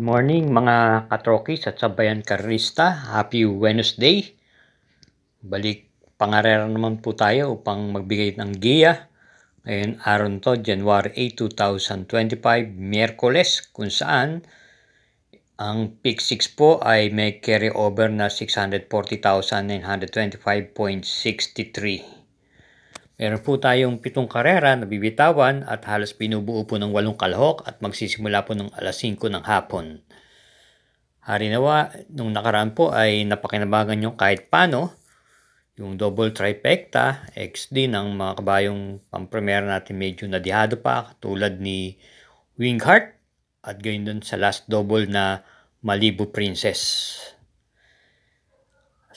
Morning mga katrokis at sabayan karista. Happy Wednesday. Balik pangarera naman po tayo upang magbigay ng giya. Ngayon araw to, January 8, 2025, Miyerkules, kung saan ang peak 6 po ay may carry over na 640,925.63. Meron po tayong 7 karera na bibitawan at halos binubuo po ng 8 kalahok at magsisimula po ng alas 5 ng hapon. Harinawa, nung nakaraan po ay napakinabangan nyo kahit paano yung double trifecta XD ng mga kabayong pampremera natin medyo nadihado pa tulad ni Wingheart at gayon dun sa last double na Malibu Princess.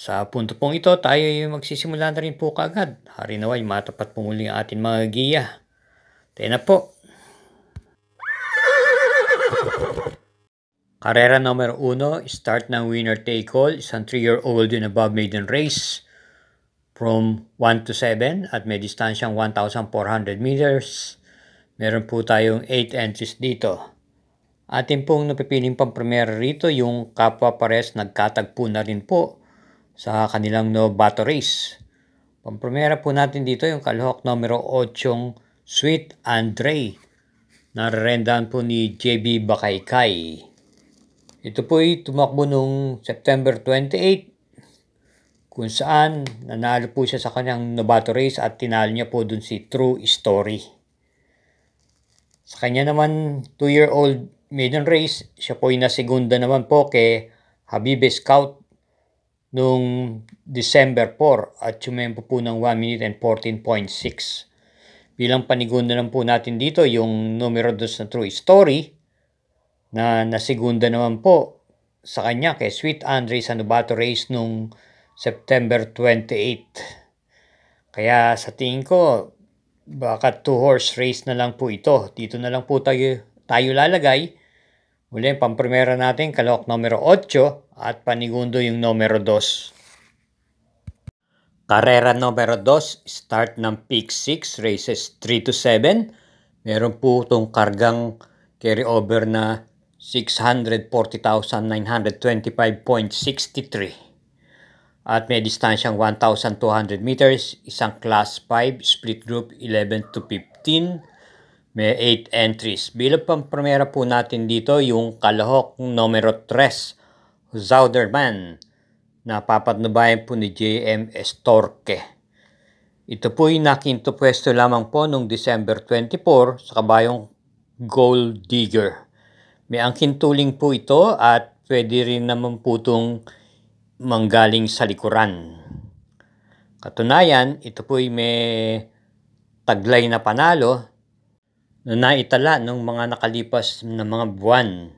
Sa punto pong ito, tayo yung magsisimula na rin po kaagad. Harinawa, matapat po muli ang ating mga giya. Tayo na po. Karera number 1, start ng winner take all, isang 3-year-old and above maiden race from 1 to 7 at may distansyang 1,400 meters. Meron po tayong 8 entries dito. Atin pong napipiling pampremera rito yung kapwa pares nagkatagpo na rin po sa kanilang Novato race. Pampremera po natin dito yung kalahok numero 8, Sweet Andre. Nararendahan po ni JB Bakaykay. Ito po ay tumakbo noong September 28 kung saan nanalo po siya sa kanyang Novato race at tinalo niya po dun si True Story. Sa kanya naman 2-year-old maiden race, siya po ay nasegunda naman po kay Habibe Scout noong December 4 at sumempo po ng 1 minute and 14.6. Bilang panigunda naman po natin dito yung numero 2 na True Story na nasigunda naman po sa kanya kay Sweet Andre sa Novato race nung September 28. Kaya sa tingin ko, baka 2-horse race na lang po ito. Dito na lang po tayo lalagay. Muli, pampremera natin, kalahok numero 8 at panigundo yung numero 2. Karera numero 2, start ng peak 6, races 3 to 7. Meron po itong kargang carry over na 640,925.63 at may distansyang 1,200 meters, isang class 5, split group 11 to 15, may 8 entries. Bilang pampremera po natin dito yung kalahok numero 3, Zauderman, na papatnubayan po ni JM Estorque. Ito po ay nakinto pwesto lamang po noong December 24 sa kabayong Gold Digger. May angkin tuling po ito at pwede rin naman po itong manggaling sa likuran. Katunayan, ito po ay may taglay na panalo na naitala ng mga nakalipas na mga buwan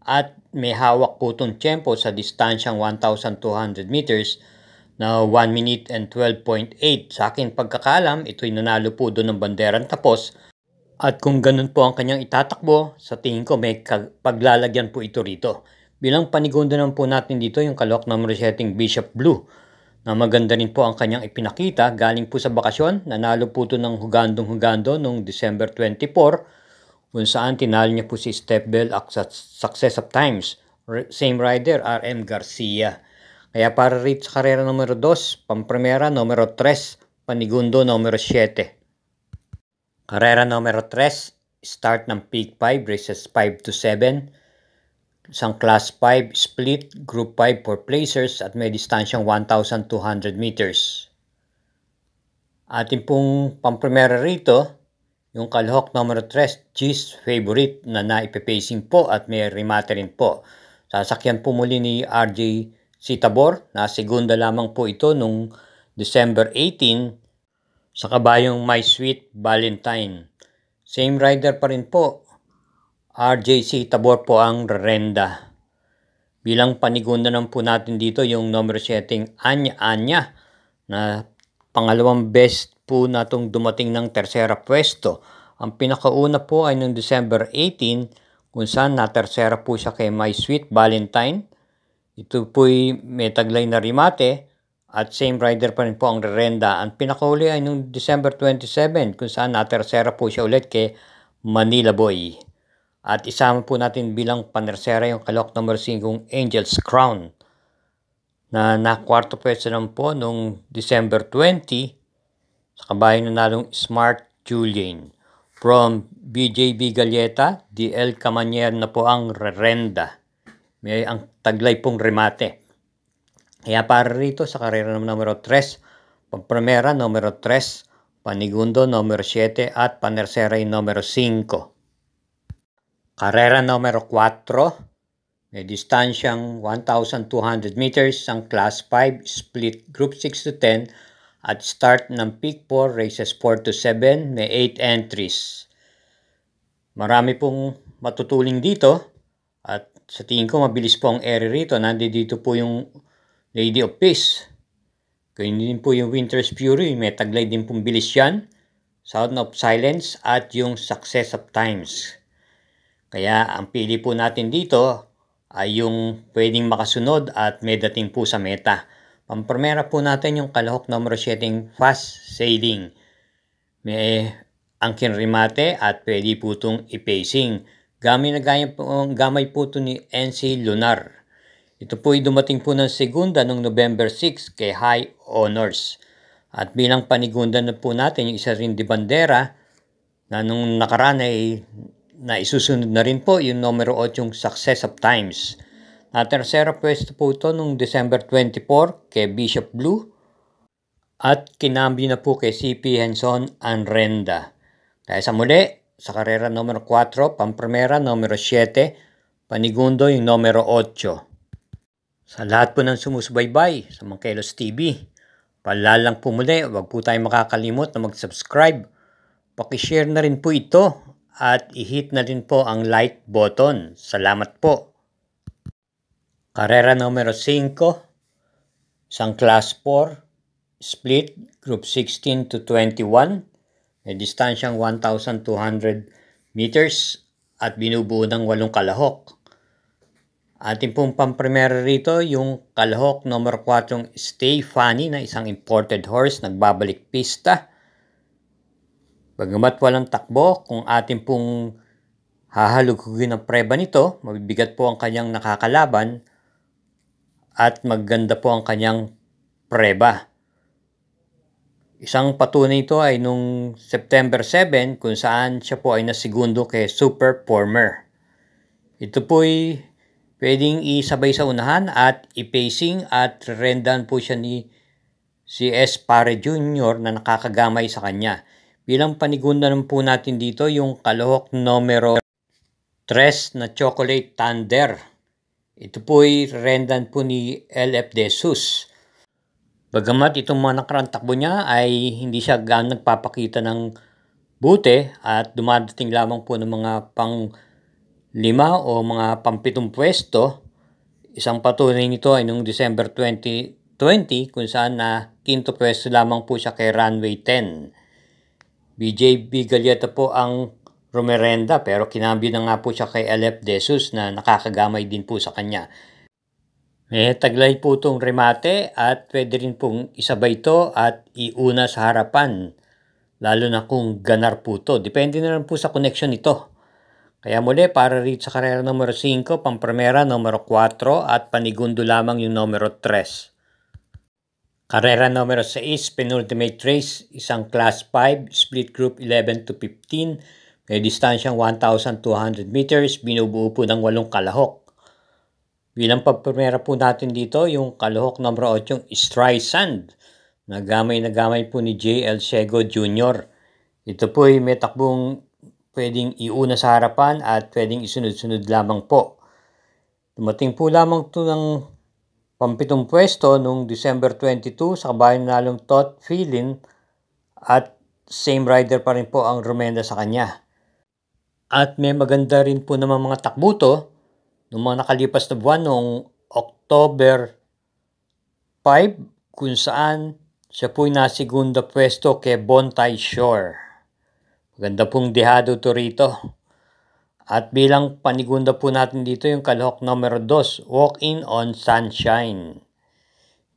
at may hawak po itong tiyempo sa distansyang 1,200 meters na 1 minute and 12.8. Sa akin pagkakalam, ito ay nanalo po doon ng banderang tapos. At kung ganun po ang kanyang itatakbo, sa tingin ko may paglalagyan po ito rito. Bilang panigunda naman po natin dito yung kalahok numero 7 Bishop Blue na maganda rin po ang kanyang ipinakita. Galing po sa bakasyon, nanalo po ito ng hugandong-hugando noong December 24 kung saan tinalo niya po si Step Bell at Success of Times. Same rider, RM Garcia. Kaya para rito sa karera numero 2, pampremera numero 3, panigundo numero 7. Karera numero 3, start ng peak 5, races 5 to 7. Isang class 5, split, group 5 for placers at may distansyang 1,200 meters. Ating pong pampremera rito, yung kalahok numero 3, G's Favorite na naipipacing po at may remate rin po. Sasakyan po muli ni RJ Citabor na segunda lamang po ito nung December 18 sa kabayong My Sweet Valentine. Same rider pa rin po. RJC Tabor po ang rerenda. Bilang panigunda naman po natin dito yung numero 7 Anya Anya na pangalawang best po na itong dumating ng tersera pwesto. Ang pinakauna po ay noong December 18 kung saan na tersera po siya kay My Sweet Valentine. Ito po'y may taglay na remate. At same rider pa rin po ang rerenda. Ang pinakahuli ay noong December 27 kung saan na-tersera po siya ulit kay Manila Boy. At isama po natin bilang panersera yung kalahok number 5 Angel's Crown na nakwarto pwesto lang po noong December 20 sa kabayan na nalong Smart Julian. From BJB Galleta, DL Camanyer na po ang rerenda. May ang taglay pong remate. Kaya para rito sa karera numero 3, pampremera numero 3, panigundo numero 7 at panersera numero 5. Karera numero 4, may distansyang 1,200 meters ang Class 5, split Group 6 to 10 at start ng Peak 4, races 4 to 7, may 8 entries. Marami pong matutuling dito at sa tingin ko mabilis po ang area rito. Nandito po yung Lady of Peace. Ganyan din po yung Winter's Fury, may taglay din pong bilis yan. Sound of Silence at yung Success of Times. Kaya ang pili po natin dito ay yung pwedeng makasunod at may dating po sa meta. Pampremera po natin yung kalahok numero 7 Fast Sailing. May angkin remate at pwede po itong ipacing. Gamay po ito ni NC Lunar. Ito po ay dumating po ng segunda noong November 6 kay High Honors. At bilang panigunda na po natin yung isa rin di bandera na nung nakaraan ay na isusunod na rin po yung numero 8 yung Success of Times. Na tersera pwesto po ito noong December 24 kay Bishop Blue at kinambyo na po kay CP Henson Anrenda. Kaya sa muli, sa karera numero 4, pampremera numero 7, panigundo yung numero 8. Sa lahat po ng sumusubaybay sa Mangkelos TV, palalang po muli, huwag po tayong makakalimot na mag-subscribe. Pakishare na rin po ito at i-hit na rin po ang like button. Salamat po. Karera numero 5, isang Class 4, split Group 16 to 21, may distansyang 1,200 meters at binubuo ng 8 kalahok. Ating pong pampremera rito yung kalahok numero 4 Stay Funny na isang imported horse nagbabalik pista. Bagamat walang takbo, kung ating pong hahalugugin ang preba nito, mabibigat po ang kanyang nakakalaban at maganda po ang kanyang preba. Isang patunay ito ay nung September 7 kung saan siya po ay nasigundo kay Super Former. Ito po ay pwedeng isabay sa unahan at ipacing at rendan po siya ni CS Pare Jr. na nakakagamay sa kanya. Bilang panigunda po natin dito yung kalahok numero 3 na Chocolate Thunder. Ito po ay rendan po ni LF De Jesus. Bagamat itong mga nakarang takbo niya ay hindi siya nagpapakita ng buti at dumadating lamang po ng mga pang 5 o mga pang-7 pwesto. Isang patunay nito ay noong December 2020 kung saan na 5th pwesto lamang po siya kay Runway 10. BJB Galleta po ang rumerenda pero kinambyo na nga po siya kay LF De Jesus na nakakagamay din po sa kanya. May taglay po itong remate at pwede rin pong isabay ito at iuna sa harapan. Lalo na kung ganar po ito. Depende na lang po sa connection nito. Kaya muli para rito sa karera numero 5, pampremera numero 4 at panigundo lamang yung numero 3. Karera numero 6, penultimate race, isang Class 5, split Group 11 to 15, may distansyang 1,200 meters, binubuo po ng 8 kalahok. Bilang pagprimera po natin dito, yung kalahok numero 8, yung Streisand, na gamay po ni J.L. Sego Jr. Ito po ay may takbong pwedeng iuna sa harapan at pwedeng isunod-sunod lamang po. Dumating po lamang ito ng pang-7 pwesto noong December 22 sa kabayan nalong Tot Feeling at same rider pa rin po ang rumenda sa kanya. At may maganda rin po naman mga takbo to noong mga nakalipas na buwan noong October 5 kung saan siya po'y nasigunda pwesto kay Bontay Shore. Maganda pong dehado to rito. At bilang panigunda po natin dito yung kalahok numero 2, Walk In on Sunshine.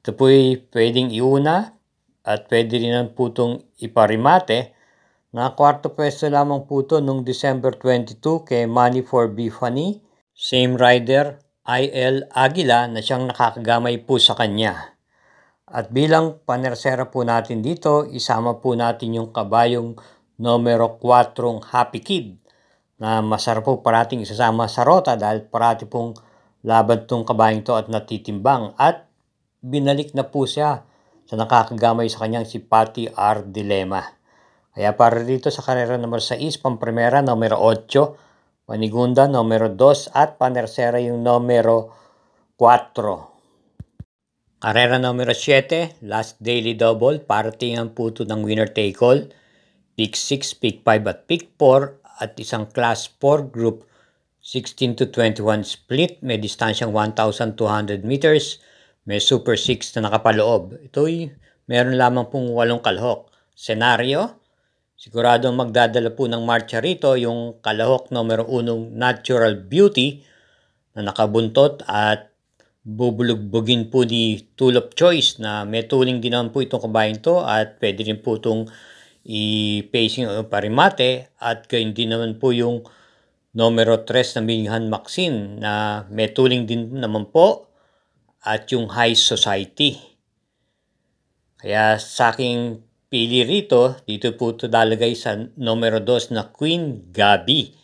Ito po'y pwedeng iuna at pwede rin po itong iparimate. Nakakwarto pwesto lamang po ito noong December 22 kay Money for Bifani. Same rider, IL Aguila na siyang nakakagamay po sa kanya. At bilang panersera po natin dito, isama po natin yung kabayong numero 4 Happy Kid na masarap po parating isasama sa rota dahil parati pong laban tong kabayong to at natitimbang. At binalik na po siya sa nakakagamay sa kanyang si Patty R. Dilema. Kaya para dito sa karera numero 6, pamprimera numero 8, panigunda numero 2 at panersera yung numero 4. Karera numero 7, last daily double, paratingan po ito ng winner take all, pick 6, pick 5 at pick 4 at isang class 4 group 16 to 21 split, may distansyang 1,200 meters, may super 6 na nakapaloob. Ito'y meron lamang pong 8 kalahok. Senaryo, siguradong magdadala po ng marcha rito yung kalahok numero 1 Natural Beauty na nakabuntot at bubulugbugin po ni Tool of Choice na may tuling din naman po itong kabayan to at pwede rin po itong i-pacing o parimate at gayon din naman po yung numero 3 na Minghan Maxine na may tuling din naman po at yung High Society. Kaya sa aking pili rito, dito po ito dalagay sa numero 2 na Queen Gabi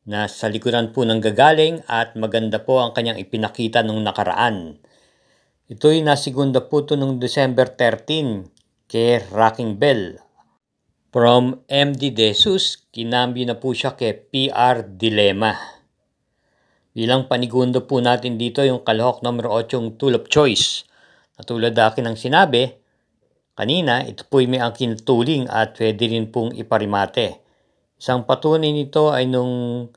na sa likuran po ng gagaling at maganda po ang kanyang ipinakita nung nakaraan. Ito'y nasigunda po ito nung December 13 kay Rocking Bell. From MD De Jesus, kinambi na po siya kay PR Dilema. Bilang panigundo po natin dito yung kalahok numero 8 yung Tool of Choice. Natulad akin ang sinabi kanina, ito po'y may angkin tuling at pwede rin pong iparimate. Isang patunay nito ay nung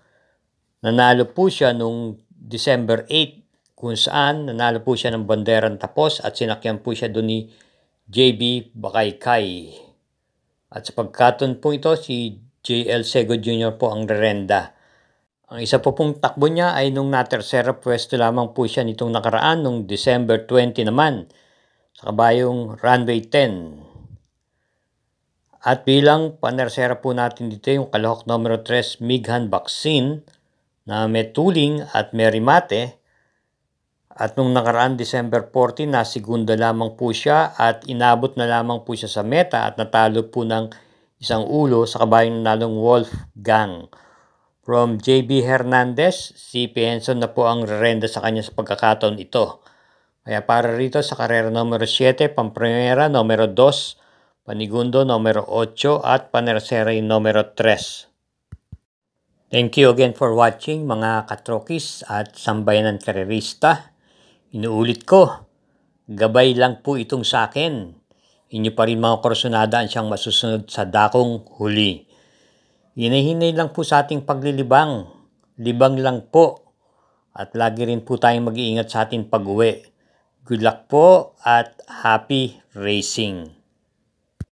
nanalo po siya nung December 8 kung saan nanalo po siya ng banderang tapos at sinakyan po siya doon ni JB Bakaykay. At sa pagkaton po ito, si JL Sego Jr. po ang rerenda. Ang isa po pong takbo niya ay nung natersera pwesto lamang po siya nitong nakaraan nung December 20 naman sa kabayong runway 10. At bilang panersera po natin dito yung kalahok numero 3 Minghan Maxine na may tuling at may rimate. At nung nakaraan December 14 na segunda lamang po siya at inabot na lamang po siya sa meta at natalo po ng isang ulo sa kabayong nanalong Wolfgang. From JB Hernandez, si Pienson na po ang rerenda sa kanya sa pagkakataon ito. Kaya para rito sa karera numero 7, pamprimera numero 2, panigundo numero 8 at panersera yung numero 3. Thank you again for watching mga katrokis at sambayanan karerista. Inuulit ko, gabay lang po itong sa akin. Inyo pa rin mga korsonada ang siyang masusunod sa dakong huli. Hinahinay lang po sa ating paglilibang. Libang lang po. At lagi rin po tayong mag-iingat sa ating pag-uwi. Good luck po at happy racing!